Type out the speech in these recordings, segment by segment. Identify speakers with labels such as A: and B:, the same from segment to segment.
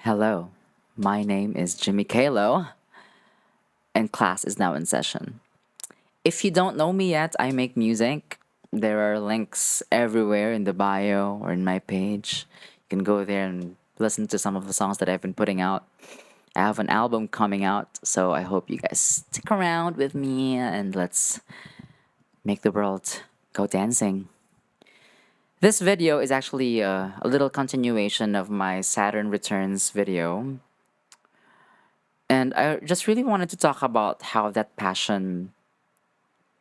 A: Hello, my name is Jimmy Khalo, and class is now in session. If you don't know me yet, I make music. There are links everywhere in the bio or in my page. You can go there and listen to some of the songs that I've been putting out. I have an album coming out, so I hope you guys stick around with me and let's make the world go dancing. This video is actually a little continuation of my Saturn Returns video. And I just really wanted to talk about how that passion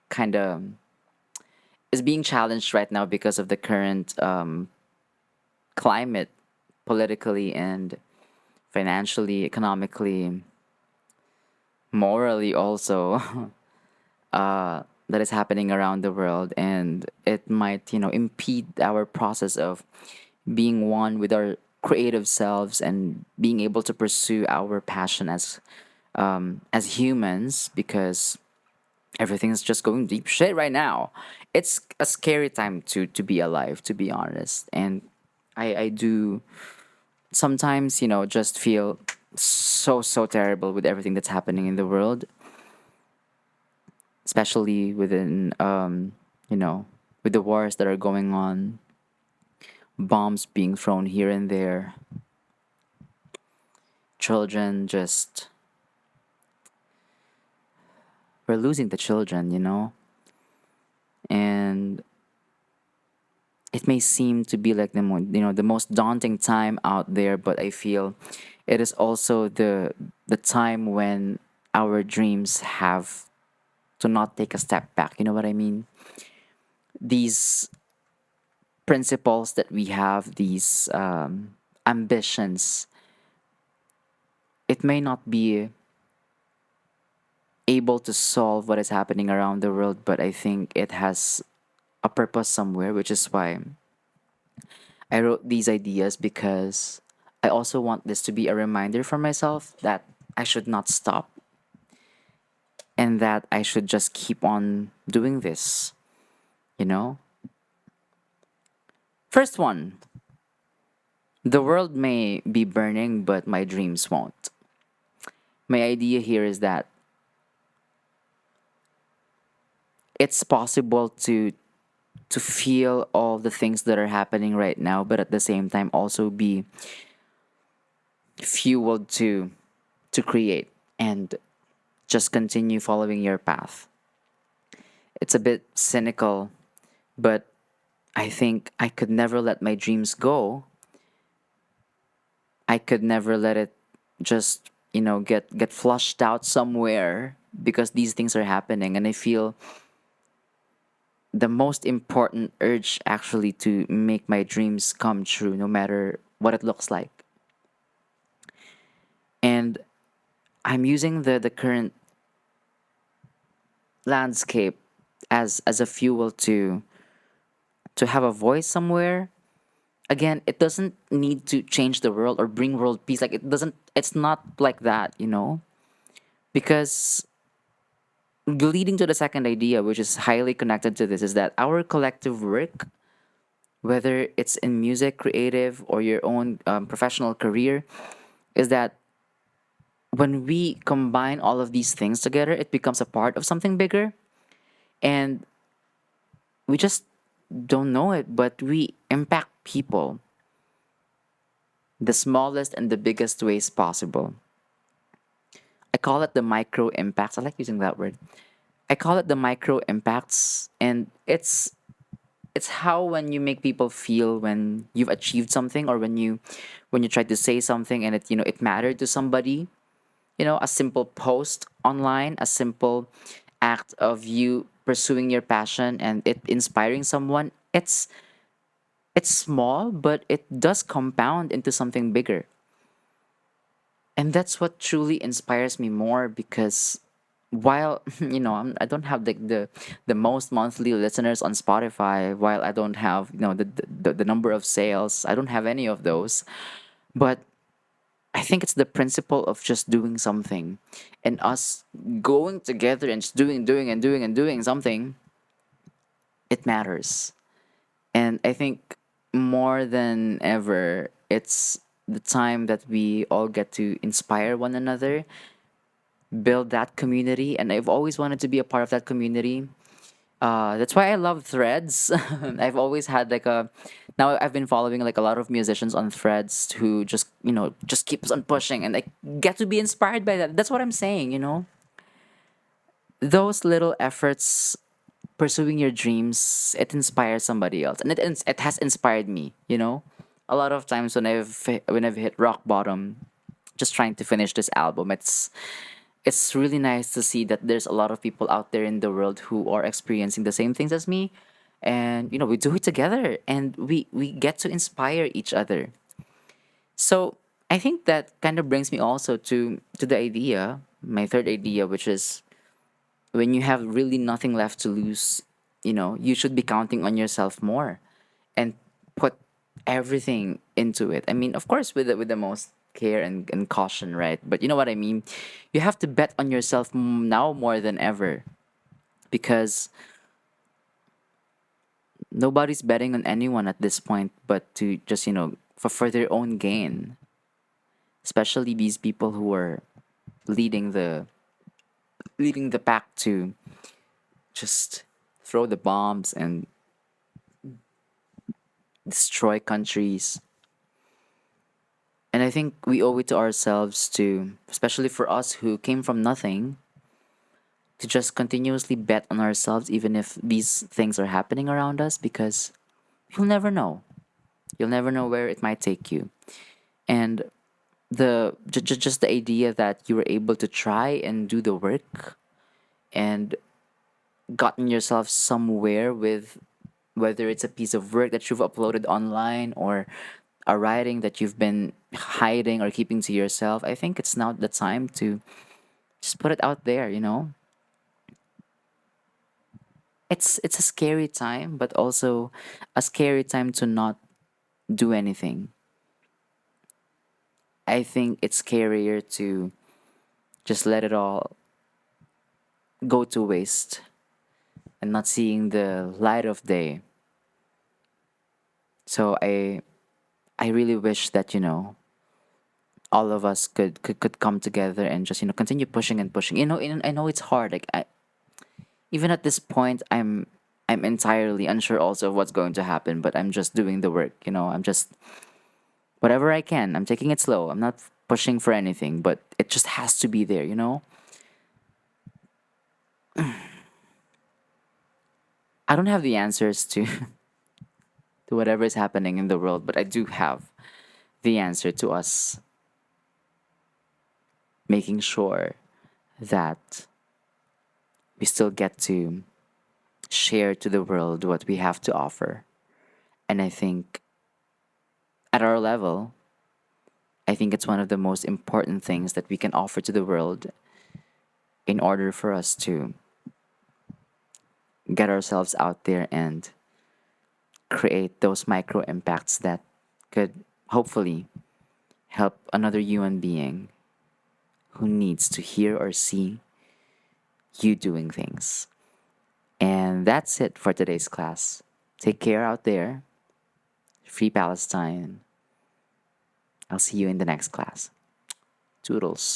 A: kind of is being challenged right now because of the current climate, politically and financially, economically, morally, also, that is happening around the world. And it might, impede our process of being one with our creative selves and being able to pursue our passion as humans because everything's just going deep shit right now. It's a scary time to be alive, to be honest. And I do sometimes, just feel so terrible with everything that's happening in the world, especially within with the wars that are going on, bombs being thrown here and there, children just we're losing the children. And it may seem to be like the most daunting time out there, but I feel it is also the time when our dreams have to not take a step back. You know what I mean? These principles that we have, these ambitions, it may not be able to solve what is happening around the world, but I think it has a purpose somewhere, which is why I wrote these ideas because I also want this to be a reminder for myself that I should not stop and that I should just keep on doing this, you know? First one, the world may be burning, but my dreams won't. My idea here is that it's possible to feel all the things that are happening right now, but at the same time also be fueled to create and just continue following your path. It's a bit cynical, but I think I could never let my dreams go. I could never let it just, get flushed out somewhere because these things are happening. And I feel the most important urge actually to make my dreams come true, no matter what it looks like. And I'm using the current landscape as a fuel to have a voice somewhere. Again, it doesn't need to change the world or bring world peace. Like it's not like that. Because leading to the second idea, which is highly connected to this, is that our collective work, whether it's in music, creative, or your own professional career, is that when we combine all of these things together, it becomes a part of something bigger. And we just don't know it, but we impact people the smallest and the biggest ways possible. I call it the micro impacts. I like using that word. I call it the micro impacts, and it's how when you make people feel when you've achieved something or when you try to say something and it mattered to somebody. A simple post online, a simple act of you pursuing your passion and it inspiring someone. It's small, but it does compound into something bigger. And that's what truly inspires me more because while I don't have the most monthly listeners on Spotify, while I don't have the number of sales, I don't have any of those. But I think it's the principle of just doing something and us going together and just doing something. It matters. And I think more than ever, it's the time that we all get to inspire one another, build that community, and I've always wanted to be a part of that community. That's why I love Threads. I've always had like a. Now I've been following like a lot of musicians on Threads who just just keeps on pushing, and I get to be inspired by that. That's what I'm saying. Those little efforts, pursuing your dreams, it inspires somebody else, and it has inspired me. A lot of times when I've hit rock bottom, just trying to finish this album, it's really nice to see that there's a lot of people out there in the world who are experiencing the same things as me, and we do it together, and we get to inspire each other. So I think that kind of brings me also to the idea, my third idea, which is when you have really nothing left to lose, you should be counting on yourself more and put everything into it. I mean, of course, with the most care and caution, right? But you know what I mean? You have to bet on yourself now more than ever, because nobody's betting on anyone at this point but to just, for their own gain, especially these people who are leading the leading the pack to just throw the bombs and destroy countries. And I think we owe it to ourselves to, especially for us who came from nothing, to just continuously bet on ourselves, even if these things are happening around us, because you'll never know. You'll never know where it might take you. And just the idea that you were able to try and do the work and gotten yourself somewhere with, whether it's a piece of work that you've uploaded online or a writing that you've been hiding or keeping to yourself, I think it's now the time to just put it out there. It's a scary time, but also a scary time to not do anything. I think it's scarier to just let it all go to waste and not seeing the light of day. So I really wish that all of us could come together and just continue pushing and pushing. And I know it's hard. Like even at this point, I'm entirely unsure also of what's going to happen, but I'm just doing the work. I'm just whatever I can. I'm taking it slow. I'm not pushing for anything, but it just has to be there. I don't have the answers to to whatever is happening in the world, but I do have the answer to us making sure that we still get to share to the world what we have to offer. And I think at our level, I think it's one of the most important things that we can offer to the world in order for us to get ourselves out there and create those micro impacts that could hopefully help another human being who needs to hear or see you doing things. And that's it for today's class. Take care out there. Free Palestine. I'll see you in the next class. Toodles.